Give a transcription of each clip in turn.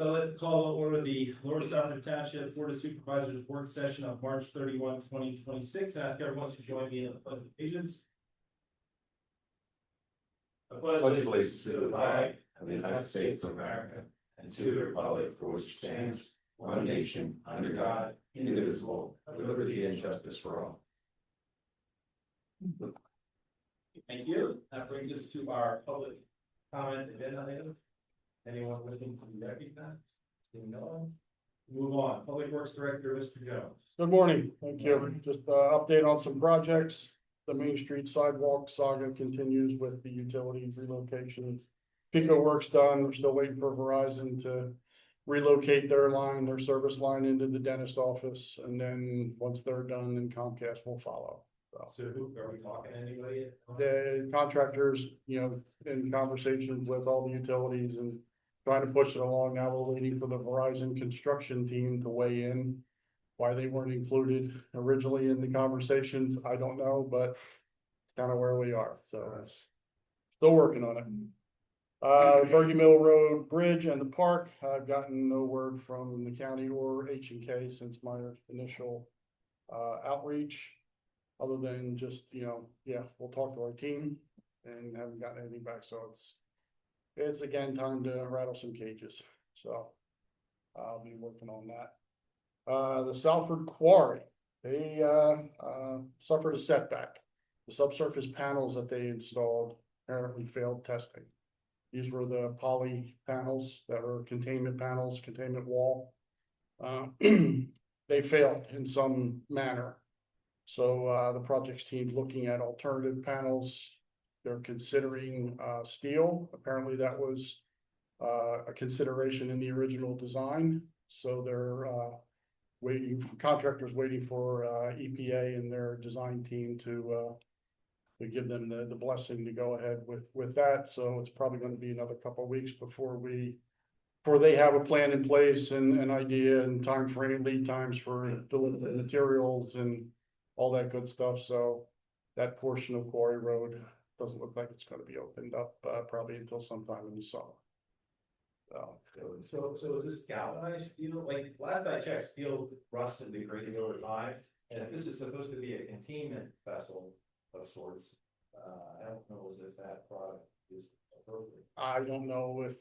I'd like to call to order the Lower Southern Township Board of Supervisors work session of March 31, 2026. Ask everyone to join me in the pledge of allegiance. I pledge allegiance to the flag of the United States of America and to the republic for which it stands, one nation, under God, indivisible, with liberty and justice for all. Thank you. That brings us to our public comment agenda item. Anyone wishing to be recognized? Seeing no one. Move on. Public Works Director, Mr. Jones. Good morning. Thank you. Just update on some projects. The Main Street sidewalk saga continues with the utilities relocations. Pico work's done. We're still waiting for Verizon to relocate their line, their service line into the dentist office. And then once they're done, then Comcast will follow. So who are we talking to anybody? The contractors, in conversations with all the utilities and trying to push it along. Now we're waiting for the Verizon construction team to weigh in. Why they weren't included originally in the conversations, I don't know, but kind of where we are. So that's still working on it. Bergie Mill Road Bridge and the park. I've gotten no word from the county or H&K since my initial outreach. Other than just, we'll talk to our team and haven't gotten anything back. So it's again time to rattle some cages. So I'll be working on that. The Salford Quarry, they suffered a setback. The subsurface panels that they installed apparently failed testing. These were the poly panels that are containment panels, containment wall. They failed in some manner. So the project's team's looking at alternative panels. They're considering steel. Apparently that was a consideration in the original design. So they're waiting for contractors, waiting for EPA and their design team to give them the blessing to go ahead with that. So it's probably going to be another couple of weeks before they have a plan in place and an idea and time frame, lead times for delivering materials and all that good stuff. So that portion of Quarry Road doesn't look like it's going to be opened up probably until sometime in the summer. So is this galvanized steel? Like last I checked, steel rusts and degrading over time. And if this is supposed to be a containment vessel of sorts, I don't know if that product is appropriate. I don't know if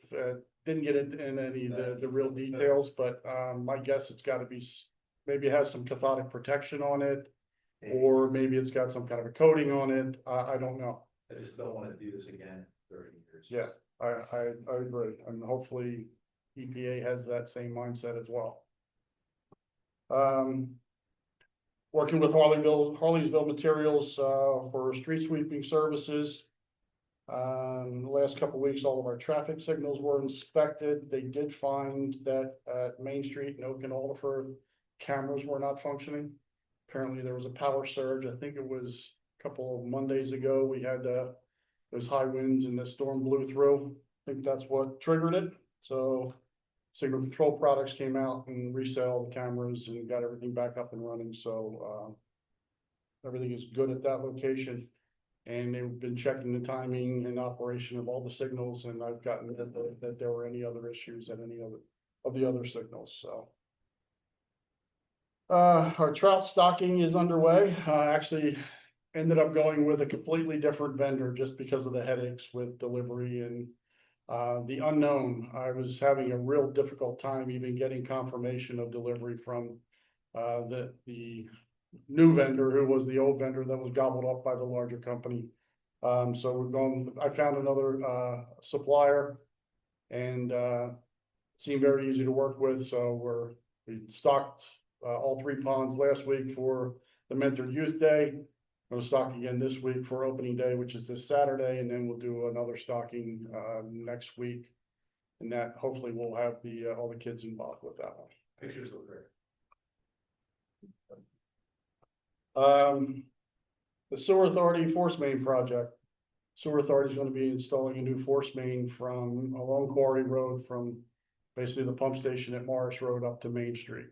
didn't get it in any of the real details, but my guess it's got to be maybe it has some cathodic protection on it. Or maybe it's got some kind of a coating on it. I don't know. I just don't want to do this again in 30 years. Yeah, I agree. And hopefully EPA has that same mindset as well. Working with Harleysville Materials for street sweeping services. The last couple of weeks, all of our traffic signals were inspected. They did find that at Main Street and Oak and Alderford, cameras were not functioning. Apparently there was a power surge. I think it was a couple of Mondays ago. We had those high winds and the storm blew through. I think that's what triggered it. So Signal Control Products came out and reset all the cameras and got everything back up and running. So everything is good at that location. And they've been checking the timing and operation of all the signals. And I've gotten that there were any other issues at any other of the other signals. So. Our trout stocking is underway. Actually ended up going with a completely different vendor just because of the headaches with delivery and the unknown. I was having a real difficult time even getting confirmation of delivery from the new vendor who was the old vendor that was gobbled up by the larger company. So I found another supplier and seemed very easy to work with. So we stocked all 3 ponds last week for the Mentor Youth Day. I'm going to stock again this week for opening day, which is this Saturday, and then we'll do another stocking next week. And that hopefully we'll have all the kids involved with that one. Pictures look great. The Sewer Authority Force Main project. Sewer Authority is going to be installing a new force main from along Quarry Road from basically the pump station at Morris Road up to Main Street.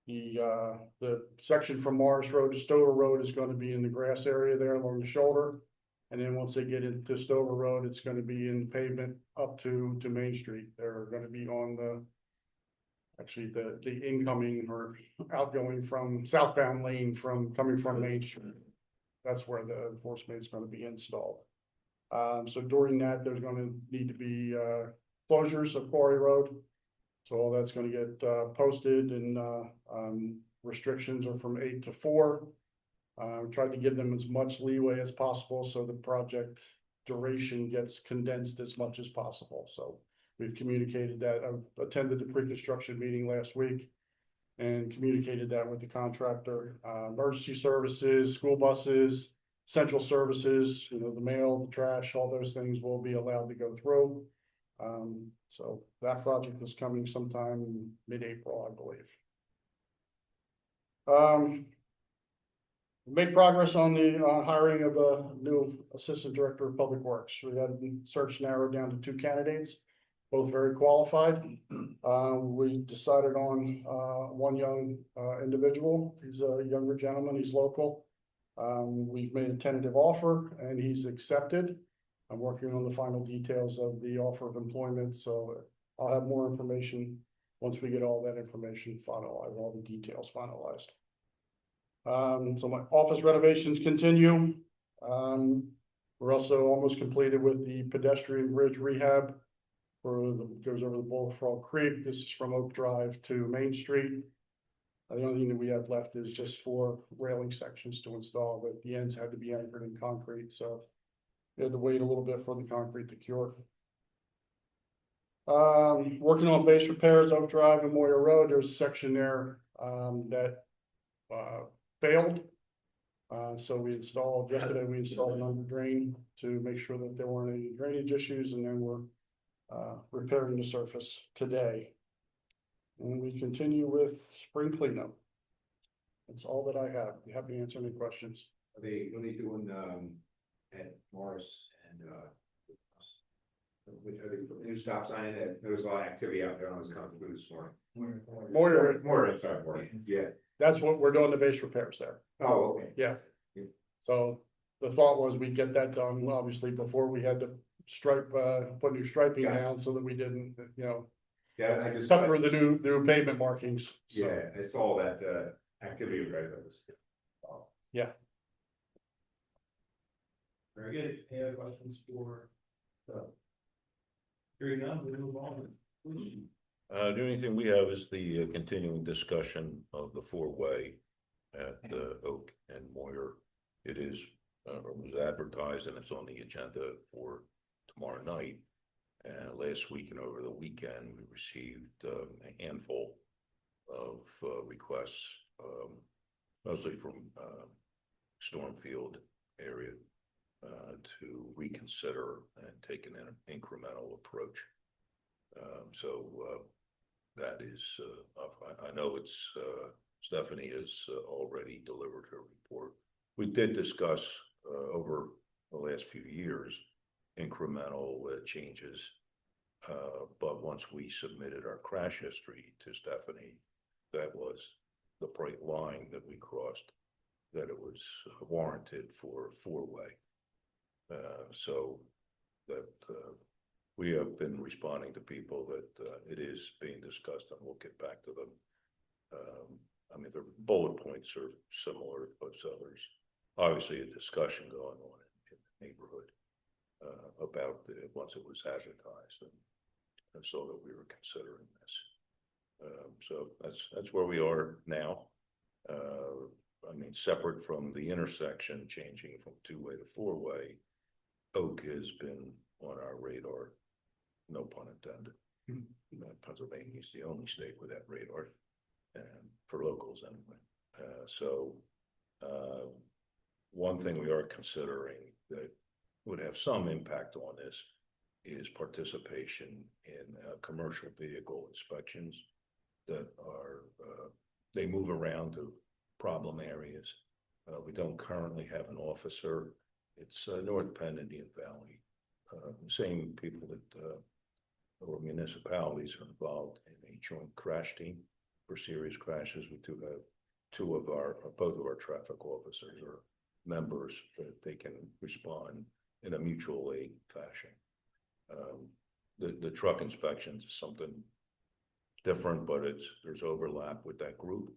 The section from Morris Road to Stover Road is going to be in the grass area there along the shoulder. And then once they get into Stover Road, it's gonna be in pavement up to Main Street. They're gonna be on actually the incoming or outgoing from southbound lane coming from Main Street. That's where the enforcement is gonna be installed. So during that, there's gonna need to be, closures of Quarry Road. So all that's gonna get, posted and, restrictions are from 8 to 4. Tried to give them as much leeway as possible, so the project duration gets condensed as much as possible, so. We've communicated that. I attended the pre-construction meeting last week. And communicated that with the contractor, emergency services, school buses, central services, the mail, the trash, all those things will be allowed to go through. So that project is coming sometime in mid-April, I believe. Made progress on the hiring of a new assistant director of public works. We had the search narrowed down to 2 candidates, both very qualified. We decided on one young individual. He's a younger gentleman, he's local. We've made a tentative offer and he's accepted. I'm working on the final details of the offer of employment, so I'll have more information once we get all that information finalized, all the details finalized. So my office renovations continue. We're also almost completed with the pedestrian bridge rehab. Goes over the Bullfrog Creek. This is from Oak Drive to Main Street. The only thing that we have left is just 4 railing sections to install, but the ends had to be anchored in concrete, so we had to wait a little bit for the concrete to cure. Working on base repairs, Oak Drive and Moyer Road. There's a section there that failed. So yesterday we installed an under drain to make sure that there weren't any drainage issues, and then we're repairing the surface today. And we continue with spring cleanup. That's all that I have. Be happy to answer any questions. What are they doing, at Morris and, are they putting a new stop sign in it? There was a lot of activity out there. I was coming through this morning. Moyer, I'm sorry, Moyer. Yeah. that's what we're doing, the base repairs there. Oh, okay. Yeah. So the thought was we'd get that done, obviously, before we had to put new striping Gotcha. down so that we didn't, Yeah, I just. cover the new pavement markings. So. Yeah, I saw that, activity right there. Yeah. Very good. Any other questions for? Hearing none, we'll move on. The only thing we have is the continuing discussion of the 4-way at Oak and Moyer. It is, was advertised and it's on the agenda for tomorrow night. And last week and over the weekend, we received a handful of requests, mostly from Stormfield area, to reconsider and take an incremental approach. That is, I know it's, Stephanie has already delivered her report. We did discuss over the last few years incremental changes, but once we submitted our crash history to Stephanie, that was the bright line that we crossed, that it was warranted for a 4-way. So that we have been responding to people that it is being discussed, and we'll get back to them. I mean, the bullet points are similar, but others. Obviously, a discussion going on in the neighborhood about once it was advertised, and so that we were considering this. So that's where we are now. I mean, separate from the intersection changing from 2-way to 4-way, Oak has been on our radar, no pun intended. Pennsylvania is the only state with that radar, and for locals anyway. One thing we are considering that would have some impact on this is participation in commercial vehicle inspections that are, they move around to problem areas. We don't currently have an officer. It's North Penn, Indian Valley. Same people that, or municipalities are involved in a joint crash team for serious crashes. We do have both of our traffic officers are members that they can respond in a mutual aid fashion. The truck inspections is something different, but there's overlap with that group.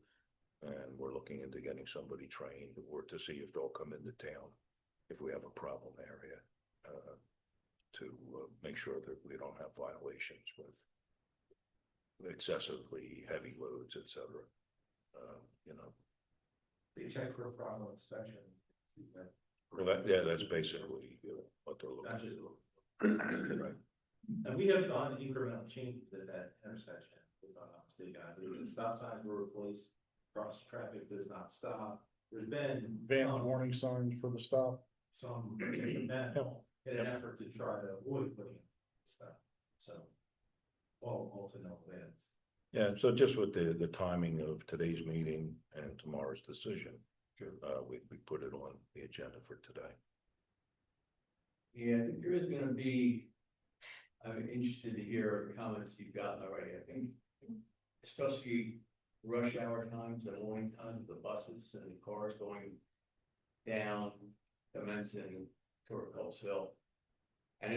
And we're looking into getting somebody trained or to see if they'll come into town if we have a problem area, to make sure that we don't have violations with excessively heavy loads, et cetera. You know, They check for a problem inspection. well, that's basically what they're looking Not just. for. Right. And we have done incremental changes at that intersection. The stop signs were replaced, cross traffic does not stop. There's been Van some warning signs for the stop. incremental in an effort to try to avoid putting stuff. So, all to no avails. Yeah, so just with the timing of today's meeting and tomorrow's decision, we put it on the agenda for today. Yeah, I think there is gonna be, I'm interested to hear comments you've gotten already, I think. Especially rush hour times and morning times, the buses and the cars going down, commencing toward Colesville. I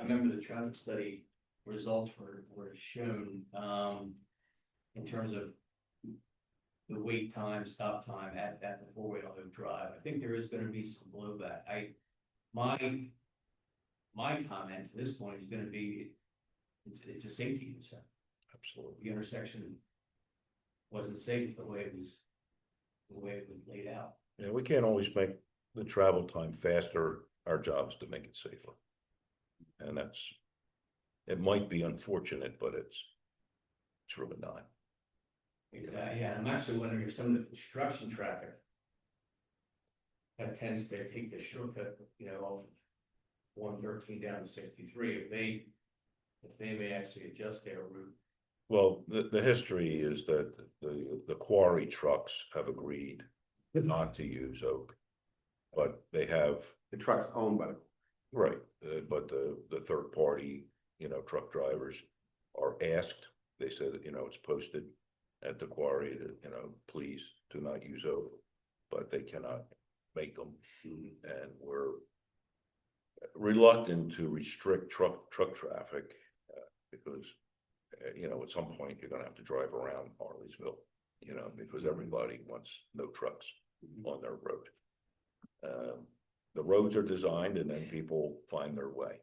remember the traffic study results were shown, in terms of the wait time, stop time at the four-way on drive. I think there is gonna be some blowback. My comment to this point is gonna be, it's a safety concern. Absolutely. The intersection wasn't safe the way it was laid out. Yeah, we can't always make the travel time faster. Our job is to make it safer. And it might be unfortunate, but it's really not. Exactly, yeah, I'm actually wondering if some of the construction traffic that tends to take the shortcut, off 113 down to 63, if they may actually adjust their route. Well, the history is that the quarry trucks have agreed not to use Oak, but they have. The truck's owned by the. Right, but the third party, truck drivers are asked, they say that, it's posted at the quarry that, please do not use Oak, but they cannot make them. And we're reluctant to restrict truck traffic, because, at some point you're gonna have to drive around Harleysville, because everybody wants no trucks on their road. The roads are designed and then people find their way.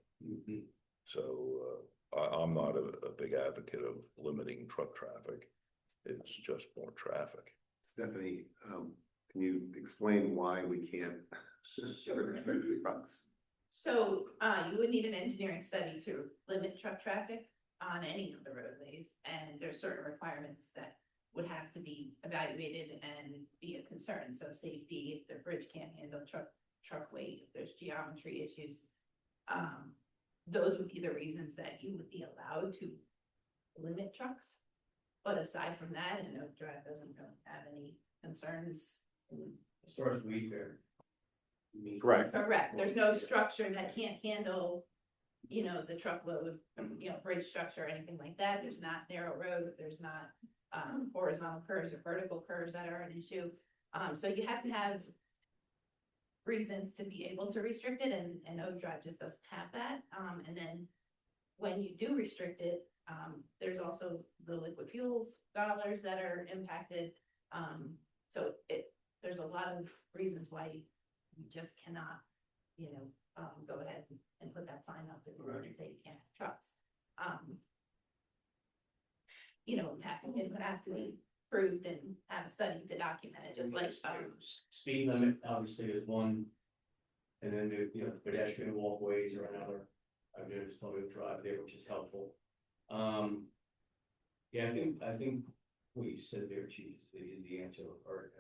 So I'm not a big advocate of limiting truck traffic. It's just more traffic. Stephanie, can you explain why we can't? Sure. Trucks. So, you would need an engineering study to limit truck traffic on any of the roadways, and there's certain requirements that would have to be evaluated and be a concern. So safety, if the bridge can't handle truck weight, if there's geometry issues. Those would be the reasons that you would be allowed to limit trucks. But aside from that, Oak Drive doesn't really have any concerns. As far as weed bear. Correct. Correct, there's no structure that can't handle, the truckload, bridge structure or anything like that. There's not narrow road, there's not horizontal curves or vertical curves that are an issue. So you have to have reasons to be able to restrict it, and Oak Drive just doesn't have that. And then when you do restrict it, there's also the liquid fuels dollars that are impacted. So there's a lot of reasons why you just cannot, go ahead and put that sign up and say you can't have trucks. It would have to be proved and have a study to document it, just like, Speed limit obviously is one. And then the pedestrian walkways are another. I've noticed on the drive there, which is helpful. Yeah, I think what you said there, Chief, is the answer. Or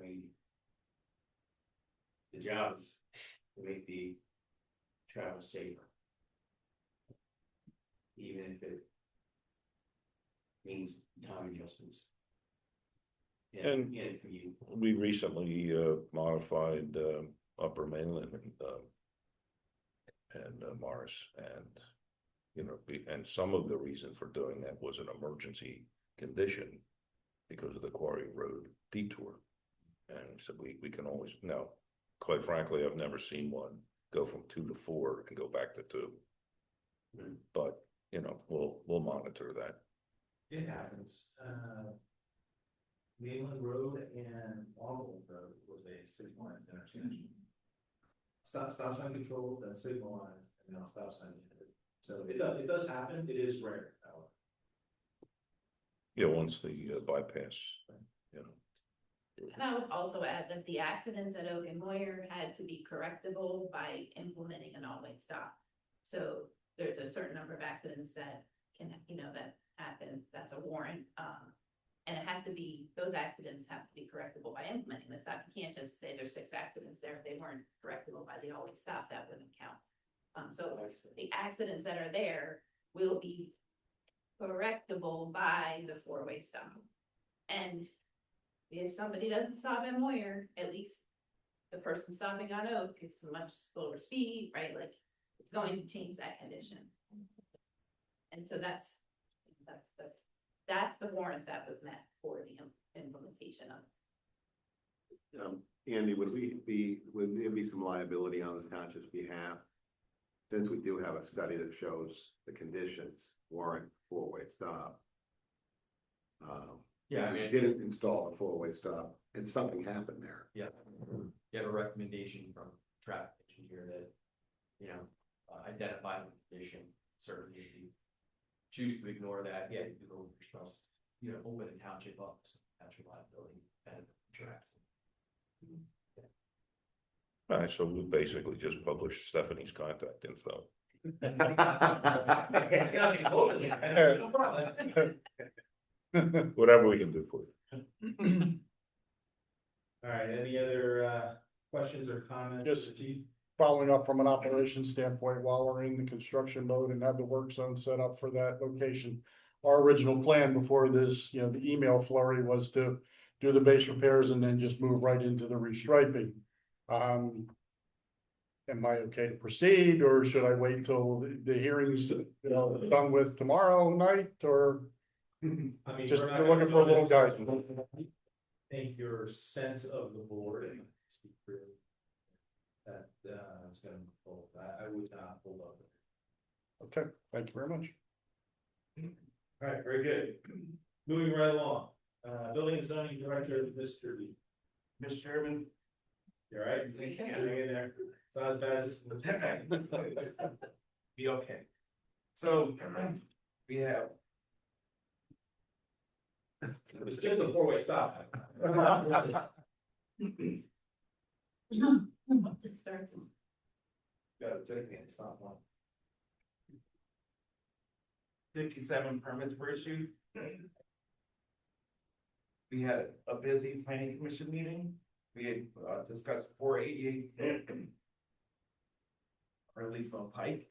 the job is to make the travel safer, even if it means time adjustments. And for you. we recently modified Upper Mainland and Morris, and and some of the reason for doing that was an emergency condition because of the Quarry Road detour. And so we can always, quite frankly, I've never seen one go from 2 to 4 and go back to 2. But, you know, we'll monitor that. It happens, Mainland Road and Longwood Road was a signalized intersection. Stop sign control, then signalized, and now stop sign is hit. So it does happen, it is rare, however. Yeah, once the bypass, you know. And I would also add that the accidents at Oak and Moyer had to be correctable by implementing an all-way stop. So there's a certain number of accidents that can, that happen, that's a warrant. And it has to be, those accidents have to be correctable by implementing the stop. You can't just say there's 6 accidents there. If they weren't correctable by the always stop, that wouldn't count. So the accidents that are there will be correctable by the 4-way stop. And if somebody doesn't stop at Moyer, at least the person stopping on Oak, it's a much slower speed, right? Like, it's going to change that condition. And so that's the warrant that was met for the implementation of. Andy, would there be some liability on the township's behalf? Since we do have a study that shows the conditions warrant 4-way stop. Yeah, I we mean, didn't install a 4-way stop and something happened there. yeah, you have a recommendation from traffic engineer that, identify the condition, certainly if you choose to ignore that, yeah, you do go with your spouse, open a township office, township liability, and tracks. All right, so we basically just published Stephanie's contact info. No problem. Whatever we can do for you. All right, any other questions or comments? Just- for the chief? Following up from an operations standpoint, while we're in the construction mode and have the work zone set up for that location. Our original plan before this, the email flurry was to do the base repairs and then just move right into the restriping. Am I okay to proceed, or should I wait till the hearings, done with tomorrow night, or? I mean, Just we're not looking gonna for a go little into- guidance. I think your sense of the board and speak for that, it's gonna hold, I would not hold up. Okay, thank you very much. All right, very good. Moving right along, building and zoning director, Mr. B. Mr. Chairman. You all right? Hang in there. It's not as bad as this. Be okay. So, we have. It's just a 4-way stop. Once it starts, it's Gotta take it, it's not one. 57 permits were issued. We had a busy planning commission meeting. We had discussed 488 or at least on Pike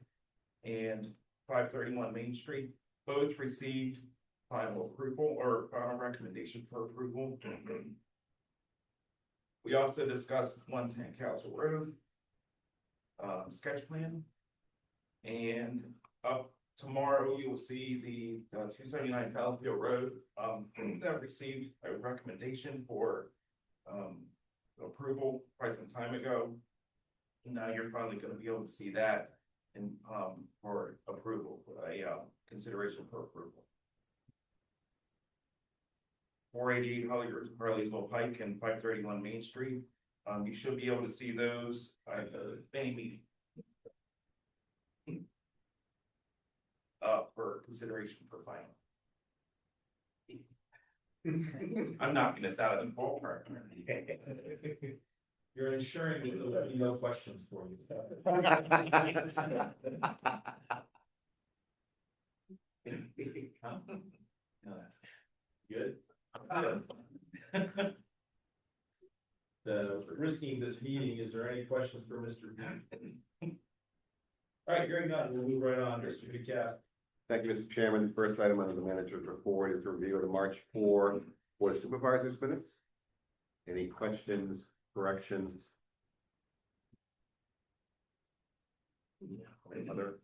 and 531 Main Street. Both received final approval or final recommendation for approval. We also discussed 110 Council Road sketch plan. And up tomorrow, you will see the 279 Fallowfield Road that received a recommendation for approval quite some time ago. Now you're finally going to be able to see that in for approval, consideration for approval. 488 Harleysville Pike and 531 Main Street. You should be able to see those at the May meeting. For consideration for final. I'm knocking this out of the ballpark. You're ensuring that there will be no questions for you. No, that's Good. Risking this meeting, is there any questions for Mr. B? All right, hearing none, we'll move right on, Mr. DeCap. Thank you, Mr. Chairman. The first item under the manager's report is a review of the March 4 Board of Supervisors minutes. Any questions, corrections? Any other?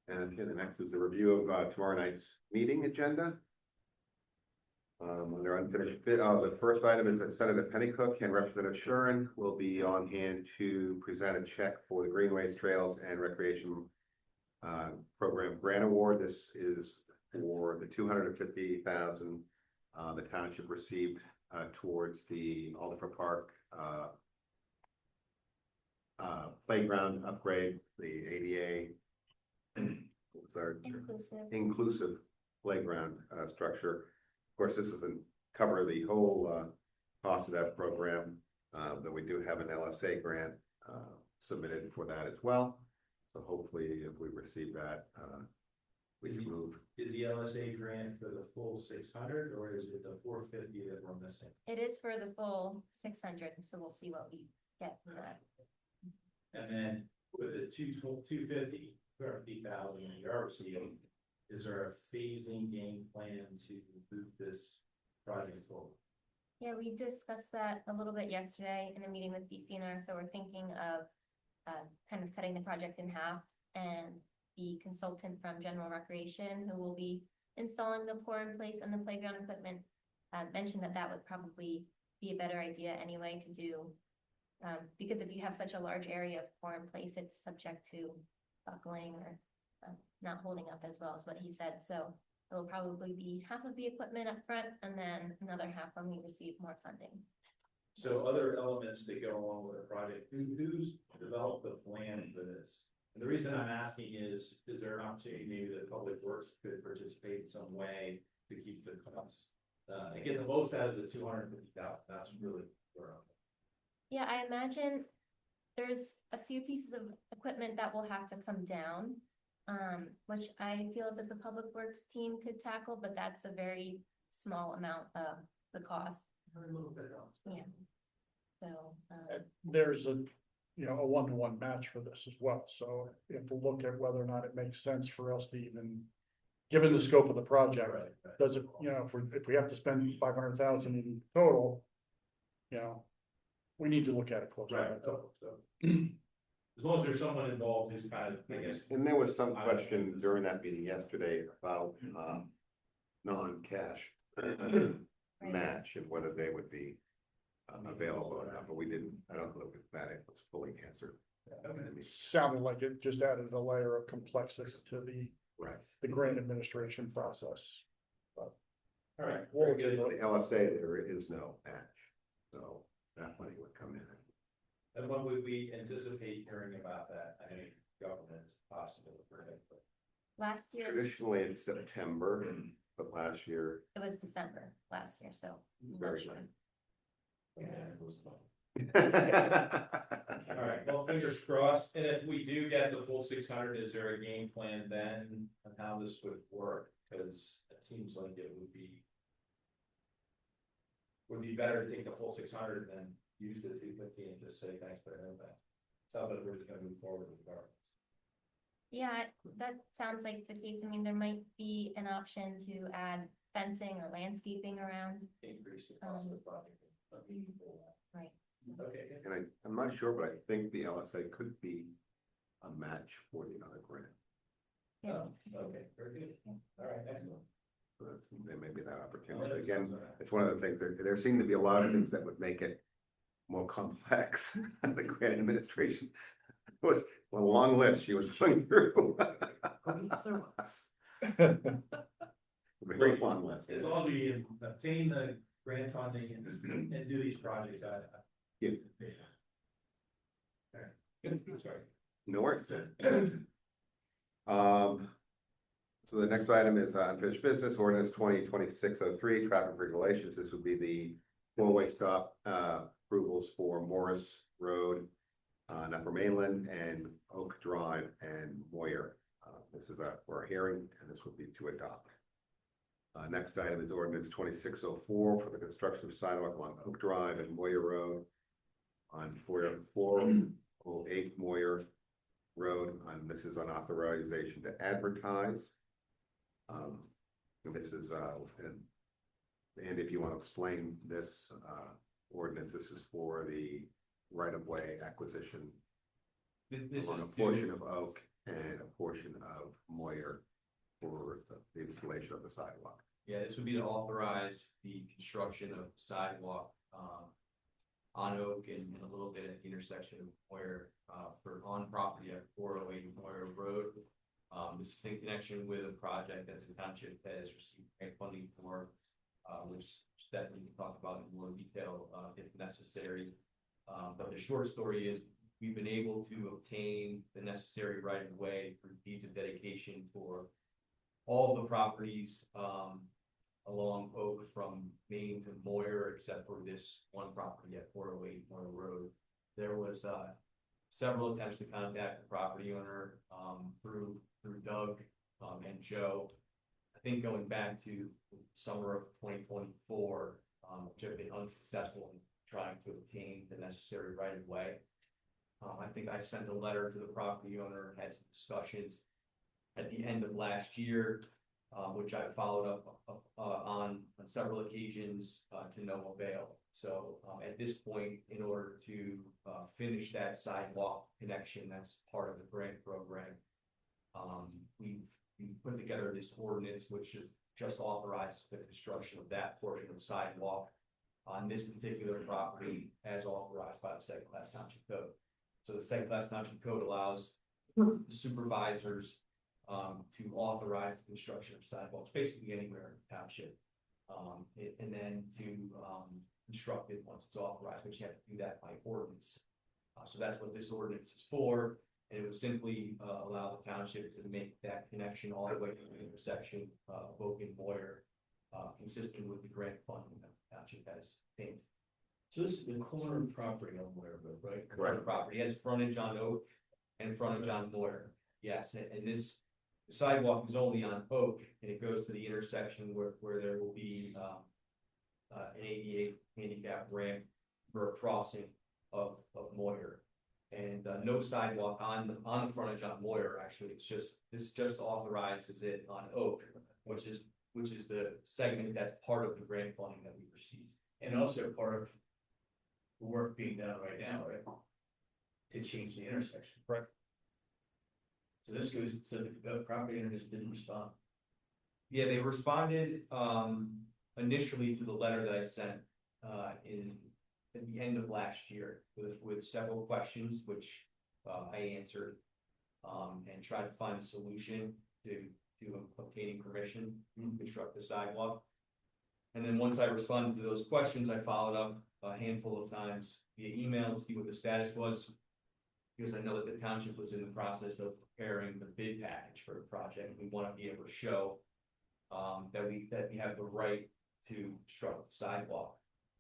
And the next is the review of tomorrow night's meeting agenda. Under unfinished bid, the first item is that Senator Pennycook and Representative Shuren will be on hand to present a check for the Greenways, Trails and Recreation Program Grant Award. This is for the $250,000 the township received towards the Alderfer Park playground upgrade, the ADA. What was our inclusive playground structure. Of course, this doesn't cover the whole cost of that program, but we do have an LSA grant submitted for that as well. So hopefully, if we receive that, we can move. Is the LSA grant for the full 600 or is it the 450 that we're missing? It is for the full 600, so we'll see what we get for that. And then with the 250,000 you are receiving, is there a phasing game plan to move this project forward? Yeah, we discussed that a little bit yesterday in a meeting with DCNR, so we're thinking of kind of cutting the project in half, and the consultant from General Recreation, who will be installing the pour in place and the playground equipment, mentioned that that would probably be a better idea anyway to do, because if you have such a large area of pour in place, it's subject to buckling or not holding up as well as what he said. So it'll probably be half of the equipment up front and then another half when we receive more funding. So other elements that go along with the project, who's developed the plan for this? And the reason I'm asking is there an opportunity maybe that Public Works could participate in some way to keep the costs and get the most out of the 250,000? That's really where I'm. Yeah, I imagine there's a few pieces of equipment that will have to come down, which I feel as if the Public Works team could tackle, but that's a very small amount of the cost. A little bit else. Yeah. So, There's a, you know, a one-to-one match for this as well, so you have to look at whether or not it makes sense for us to even, given the scope of the project, Right. does it, you know, if we have to spend 500,000 in total, you know, we need to look at it closer. Right. So, as long as there's someone involved who's kind of, I guess. And there was some question during that meeting yesterday about non-cash match and whether they would be available or not, but we didn't, I don't know if that was fully answered. It sounded like it just added a layer of complexity to Right. the grant administration process. All right. We'll Very good. For the LSA, there is no match, so that money would come in. And when would we anticipate hearing about that? I mean, government is possible for it, but. last year, Traditionally, it's September, but last year, it was December last year, so. very sure. good. All right, well, fingers crossed, and if we do get the full 600, is there a game plan then on how this would work? Because it seems like it would be better to take the full 600 than use the 250 and just say thanks, but no thanks. Sounds like we're just gonna move forward with the Yeah, that sounds like the case. I mean, there might be an option to add fencing or landscaping around. increase the cost of the project. A meaningful one. Right. Okay, And I'm not sure, but I think the LSA could be a match for the other grant. Yes. okay, very good. All right, excellent. So there may be that Well, opportunity. that Again, sounds all right. it's one of the things, there seem to be a lot of things that would make it more complex. The grant administration was a long list she was going through. Very long list. As long as we obtain the grant funding and do these projects, Yeah. All right. Sorry. No worries. So the next item is unfinished business, ordinance 2026-03, traffic regulations. This would be the four-way stop approvals for Morris Road on Upper Mainland and Oak Drive and Moyer. This is for a hearing, and this would be to adopt. Next item is ordinance 2604 for the construction of sidewalk along Oak Drive and Moyer Road on 408 Moyer Road. This is on authorization to advertise. This is and if you want to explain this ordinance, this is for the right-of-way acquisition This on is a portion of Oak and a portion of Moyer for the installation of the sidewalk. Yeah, this would be to authorize the construction of sidewalk, on Oak and a little bit at the intersection of Moyer, for on property at 408 Moyer Road. This is in connection with a project that the township has received grant funding for, which Stephanie can talk about in more detail, if necessary. But the short story is, we've been able to obtain the necessary right of way for deeds of dedication for all the properties, along Oak from Maine to Moyer, except for this one property at 408 Moyer Road. There was, several attempts to contact the property owner, through Doug, and Joe. I think going back to summer of 2024, which have been unsuccessful in trying to obtain the necessary right of way. I think I sent a letter to the property owner, had some discussions at the end of last year, which I followed up on several occasions, to no avail. So at this point, in order to finish that sidewalk connection, that's part of the grant program. We've put together this ordinance, which just authorizes the construction of that portion of sidewalk on this particular property as authorized by the Second Class Township Code. So the Second Class Township Code allows the supervisors to authorize the construction of sidewalks, basically anywhere in the township. And then to construct it once it's authorized, but you have to do that by ordinance. So that's what this ordinance is for, and it would simply allow the township to make that connection all the way to the intersection of Oak and Moyer, consistent with the grant funding that the township has obtained. So this is the corner property on Moyer Road, right? Correct. Property has frontage on Oak and frontage on Moyer. Yes, and this sidewalk is only on Oak, and it goes to the intersection where there will be an ADA handicap ramp for a crossing of Moyer. And no sidewalk on the frontage on Moyer, actually. This just authorizes it on Oak, which is the segment that's part of the grant funding that we received. And also part of the work being done right now, right? To change the intersection. Right. So this goes, so the property owner just didn't respond. Yeah, they responded initially to the letter that I sent at the end of last year with several questions, which I answered, and tried to find a solution to obtaining permission to construct the sidewalk. And then once I responded to those questions, I followed up a handful of times via email to see what the status was, because I know that the township was in the process of preparing the bid package for the project. We want to be able to show that we have the right to construct the sidewalk.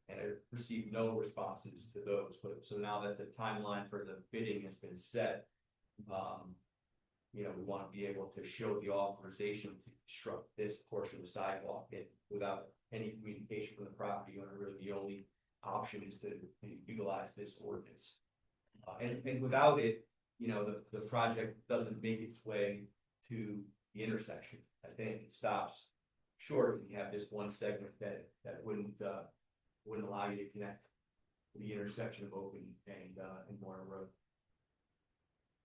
And I received no responses to those, but so now that the timeline for the bidding has been set, we want to be able to show the authorization to construct this portion of the sidewalk, and without any communication from the property owner, really the only option is to utilize this ordinance. And without it, the project doesn't make its way to the intersection. I think it stops short, and you have this one segment that wouldn't allow you to connect to the intersection of Oak and Moyer Road.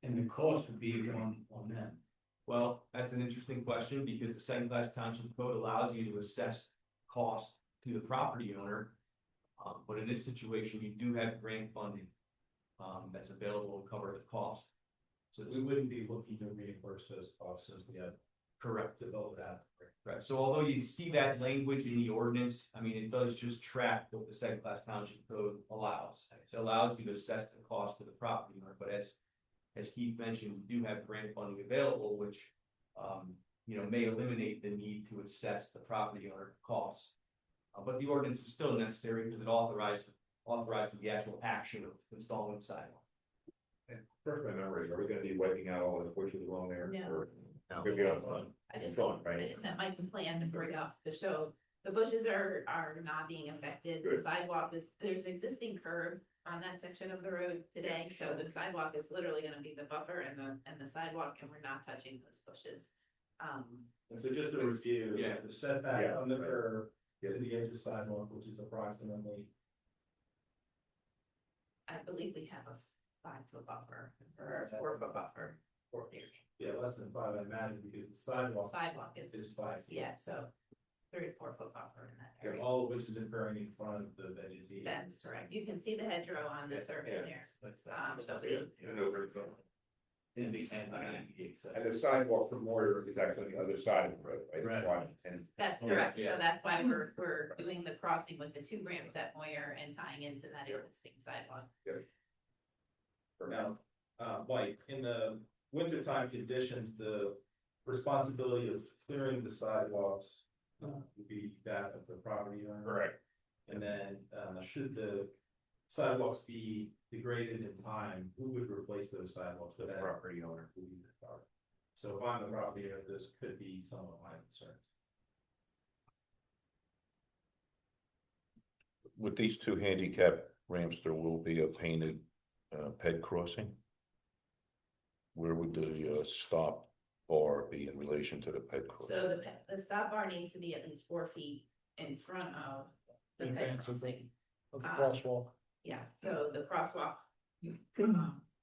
And the cost would be on them. Well, that's an interesting question, because the Second Class Township Code allows you to assess cost to the property owner. But in this situation, you do have grant funding that's available to cover the cost. So We wouldn't be looking to reimburse those costs since we had correct. developed that. Right, so although you see that language in the ordinance, I mean, it does just track what the Second Class Township Code allows. It allows you to assess the cost to the property owner, but as Keith mentioned, we do have grant funding available, which, may eliminate the need to assess the property owner costs. But the ordinance is still necessary because it authorizes the actual action of installing the sidewalk. First, my memory, are we gonna be wiping out all the bushes along there? No. Or- No. Good, good. I just Gone, right? I just sent my plan to bring up to show the bushes are not being affected. The Good. sidewalk there's existing curb on that section of the road today, so the sidewalk is literally gonna be the buffer and the sidewalk, and we're not touching those bushes. And so just to review, Yeah. the setback Yeah. on the curb to the edge of sidewalk, which is approximately, I believe we have a 5-foot buffer or a 4-foot buffer. less than 5, I imagine, because the sidewalk Sidewalk is is 5 feet. yeah, so 3 to 4 foot buffer in that Yeah, area. all of which is occurring in front of the vegetation. That's correct. You can see the hedgerow on the survey there. So In the end, And the sidewalk from Moyer is actually on the other side of the road, right? Right. And that's correct. Yeah. So that's why we're doing the crossing with the 2 ramps at Moyer and tying into that existing sidewalk. Now, Mike, in the wintertime conditions, the responsibility of clearing the sidewalks would be that of the property owner. Correct. And then, should the sidewalks be degraded in time, who would replace those sidewalks? Would that property owner who would be the property? So if I'm the property owner, this could be some of my concerns. With these 2 handicap ramps, there will be a painted ped crossing. Where would the stop bar be in relation to the ped crossing? So the stop bar needs to be at least 4 feet in front of the In ped advance of crossing. the crosswalk. Yeah, so the crosswalk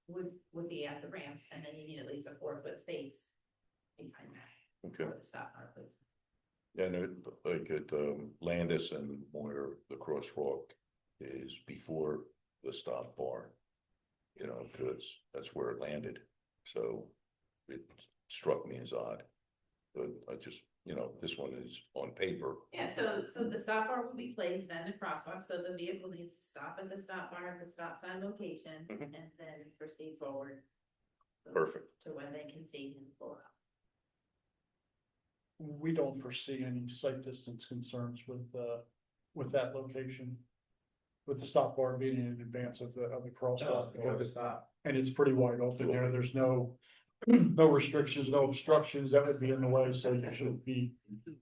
would be at the ramps, and then you need at least a 4-foot space behind that Okay, for the stop bar, please. and like at Landis and Moyer, the crosswalk is before the stop bar. You know, because that's where it landed, so it struck me as odd. But I just, you know, this one is on paper. Yeah, so the stop bar will be placed, then the crosswalk, so the vehicle needs to stop at the stop bar at the stop sign location, Mhm. and then proceed forward. Perfect. To where they can see and pull out. We don't foresee any sight distance concerns with that location. With the stop bar being in advance of the No, it's crosswalk. before the stop. And it's pretty wide open there. There's no, no restrictions, no obstructions that would be in the way, so you should be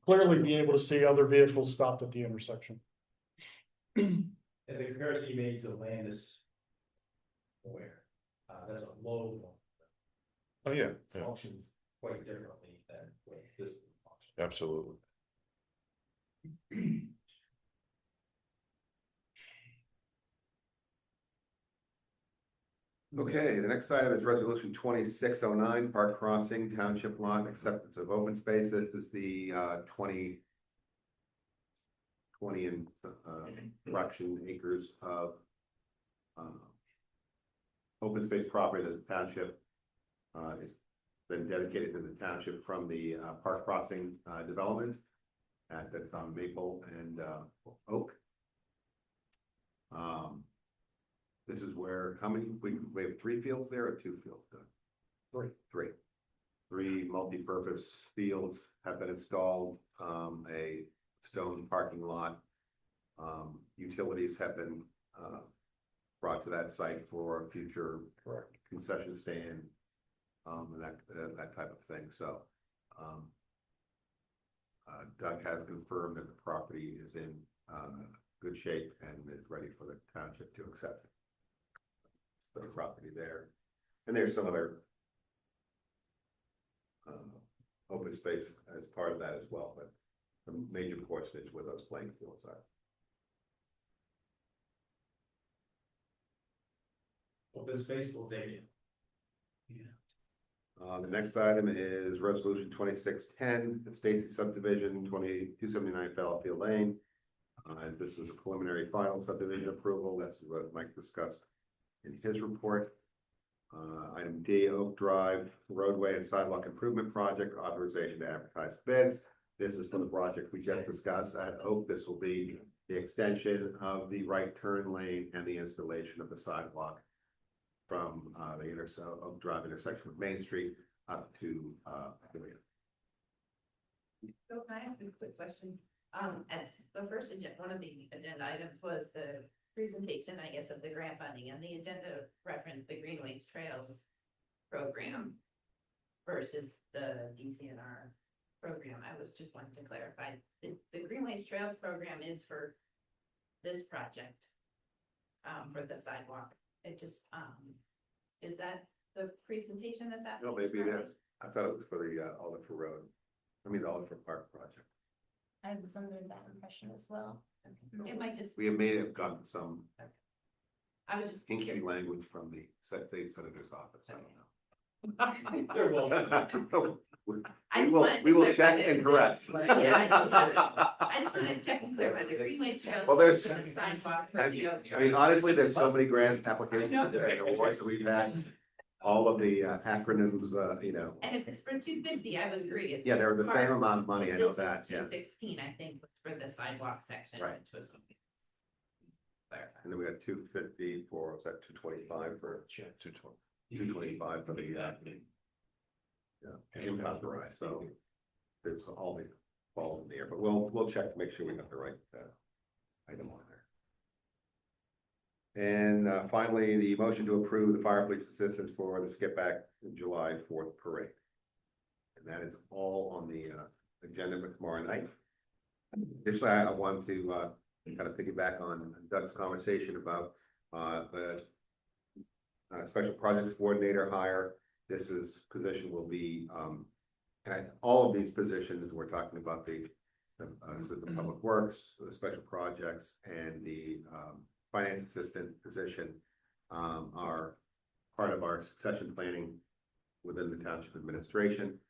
clearly be able to see other vehicles stopped at the intersection. And the comparison you made to Landis, where, that's a low one. Oh, yeah, yeah, Functions quite differently than what this function. absolutely. Okay, the next item is resolution 2609, park crossing, township lot, acceptance of open space. This is the 20 and fraction acres of open space property that the township has been dedicated to the township from the park crossing development that's on Maple and Oak. This is where, how many, we have 3 fields there or 2 fields? Three multi-purpose fields have been installed, a stone parking lot. Utilities have been brought to that site for future concession stand, and that type of thing, so. Doug has confirmed that the property is in good shape and is ready for the township to accept it. The property there, and there's some other open space as part of that as well, but the major portion is where those playing fields are. Open space will take it. The next item is resolution 2610, the Stacy subdivision, 2279 Fallowfield Lane. And this is a preliminary final subdivision approval. That's what Mike discussed in his report. Item D, Oak Drive roadway and sidewalk improvement project, authorization to advertise bids. This is for the project we just discussed at Oak. This will be the extension of the right turn lane and the installation of the sidewalk from the Oak Drive intersection with Main Street up to Pavilion. So can I ask a quick question? At the first, one of the agenda items was the presentation, I guess, of the grant funding, and the agenda referenced the Greenways Trails program versus the DCNR program. I was just wanting to clarify, the Greenways Trails program is for this project, for the sidewalk. It just, is that the presentation that's happening? No, maybe it is. I thought it was for the Oliver Road. I mean, the Oliver Park project. I was under that impression as well. It might just, We may have gotten some I was just kinky curious. language from the state senator's office. I don't know. They're well. I just will- wanted to we will clarify check that- and correct. Yeah, I just wanted to check and clarify the greenway trails. Well, there's- and the sidewalk. I mean, honestly, there's so many grant applications and awards that we've had, all of the acronyms, you know. And if it's for 250, I would agree. It's Yeah, they're the far- same amount of money, I know This was that, yeah. 216, I think, was for the sidewalk section, Right. which was something. Clarify. And then we got 250 for, was that 225 for? 225 for the, yeah, impound garage, so there's all the balls in the air, but we'll check to make sure we got the right, item on there. And, finally, the motion to approve the fire police assistance for the Skip Back July 4th parade. And that is all on the, agenda for tomorrow night. Additionally, I want to, kind of piggyback on Doug's conversation about, the special projects coordinator hire. This position will be, and all of these positions, we're talking about the public works, the special projects, and the finance assistant position are part of our succession planning within the township administration.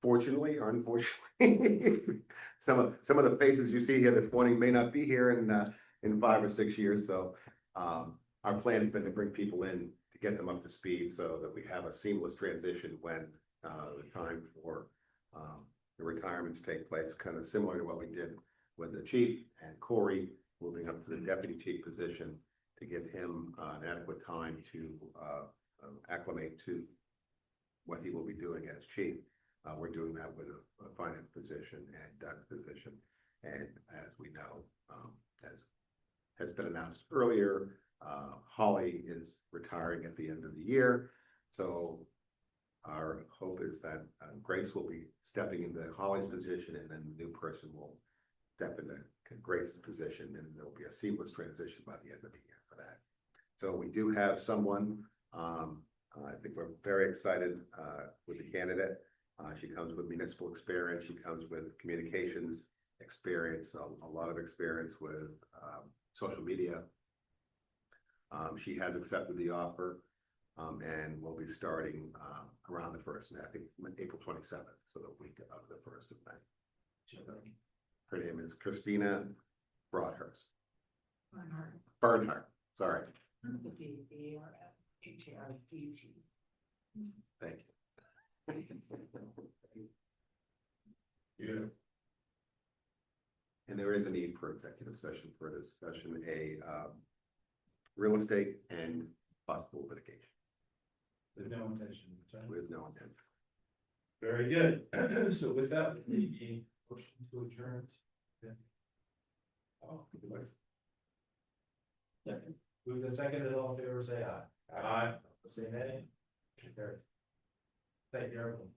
Fortunately or unfortunately, some of the faces you see here this morning may not be here in 5 or 6 years. So our plan has been to bring people in to get them up to speed so that we have a seamless transition when the time for the retirements take place, kind of similar to what we did with the chief and Corey moving up to the deputy chief position to give him an adequate time to acclimate to what he will be doing as chief. We're doing that with a finance position and Doug's position. And as we know, as has been announced earlier, Holly is retiring at the end of the year. So our hope is that Grace will be stepping into Holly's position, and then the new person will step into Grace's position, and there'll be a seamless transition by the end of the year for that. So we do have someone, I think we're very excited with the candidate. She comes with municipal experience. She comes with communications experience, a lot of experience with social media. She has accepted the offer and will be starting around the 1st, I think April 27th, so the week of the 1st of May. Her name is Christina Broadhurst. Bernhardt, sorry. Thank you. Yeah. And there is a need for executive session for a discussion, real estate and possible litigation. With no intention. With no intent. Very good. So with that, the motion to adjourn. Oh, good way. Second. Move the second, and all in favor, say aye. Aye. Say nay. Motion carried. Thank you, everyone.